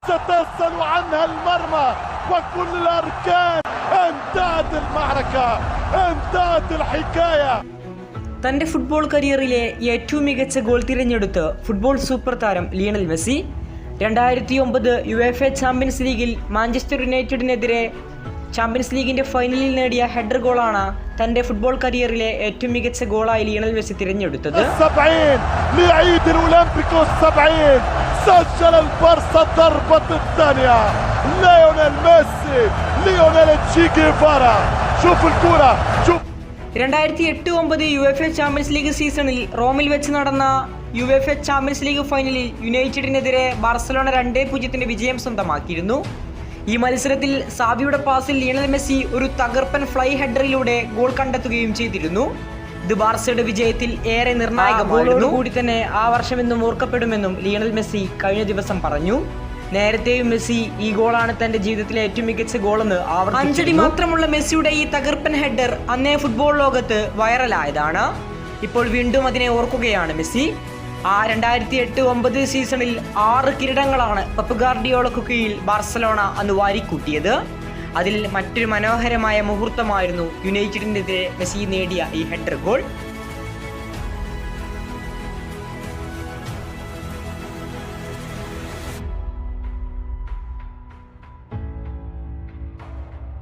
تتسل عنها المرمى وكل الأركان. انتهت المعركة، انتهت الحكاية. തന്റെ ഫുട്ബോൾ കരിയറിലെ ഏറ്റവും മികച്ച ഗോൾ തിരഞ്ഞെടുത്ത് ഫുട്ബോൾ സൂപ്പർ താരം ലിയണൽ മെസ്സി 2009 യുവേഫ ചാമ്പ്യൻസ് ലീഗിൽ മാഞ്ചസ്റ്റർ യുണൈറ്റഡിനെതിരെ ചാമ്പ്യൻസ് ലീഗിന്റെ ഫൈനലിൽ നേടിയ ഹെഡർ ഗോളാണ് തന്റെ ഫുട്ബോൾ കരിയറിലെ ഏറ്റവും മികച്ച ഗോളായി ലിയണൽ മെസ്സി തിരഞ്ഞെടുത്തത്. سجل البارسا الضربة الثانية. ليونيل ميسي، ليونيل تشي جيفارا. شوف الكرة، شوف. 2008-9 യുവേഫ ചാമ്പ്യൻസ് ലീഗ് സീസണിൽ റോമിൽ വെച്ച് നടന്ന യുവേഫ ചാമ്പ്യൻസ് ലീഗ് ഫൈനലിൽ യുണൈറ്റഡിനെതിരെ ബാർസലോണ 2-0 വിജയം സ്വന്തമാക്കിയിരുന്നു. ഈ മത്സരത്തിൽ സാവിയുടെ പാസിൽ ലിയണൽ മെസ്സി ഒരു തകർപ്പൻ ഫ്ലൈ ഹെഡറിലൂടെ ഗോൾ കണ്ടെത്തുകയും ചെയ്തിരുന്നു. ഇത് ബാർസയുടെ വിജയത്തിൽ ഏറെ നിർണായകമായിരുന്നു. കൂടി തന്നെ ആ വർഷമെന്നും ഓർക്കപ്പെടുമെന്നും ലിയണൽ മെസ്സി കഴിഞ്ഞ ദിവസം പറഞ്ഞു. നേരത്തെയും മെസ്സി ഈ ഗോളാണ് തന്റെ ജീവിതത്തിലെ ഏറ്റവും മികച്ച ഗോളെന്ന് ആവർത്തിച്ചു. 5 അടി മാത്രമുള്ള മെസ്സിയുടെ ഈ തകർപ്പൻ ഹെഡർ അന്നേ ഫുട്ബോൾ ലോകത്ത് വൈറലായതാണ്. ഇപ്പോൾ വീണ്ടും അതിനെ ഓർക്കുകയാണ് മെസ്സി. ആ 2008-9 സീസണിൽ 6 കിരീടങ്ങളാണ് പെപ്പ് ഗാർഡിയോളയ്ക്ക് കീഴിൽ ബാർസലോണ അന്ന് വാരിക്കൂട്ടിയത്. അതിൽ മറ്റൊരു മനോഹരമായ മുഹൂർത്തമായിരുന്നു യുണൈറ്റഡിനെതിരെ മെസ്സി നേടിയ ഈ ഹെഡർ ഗോൾ.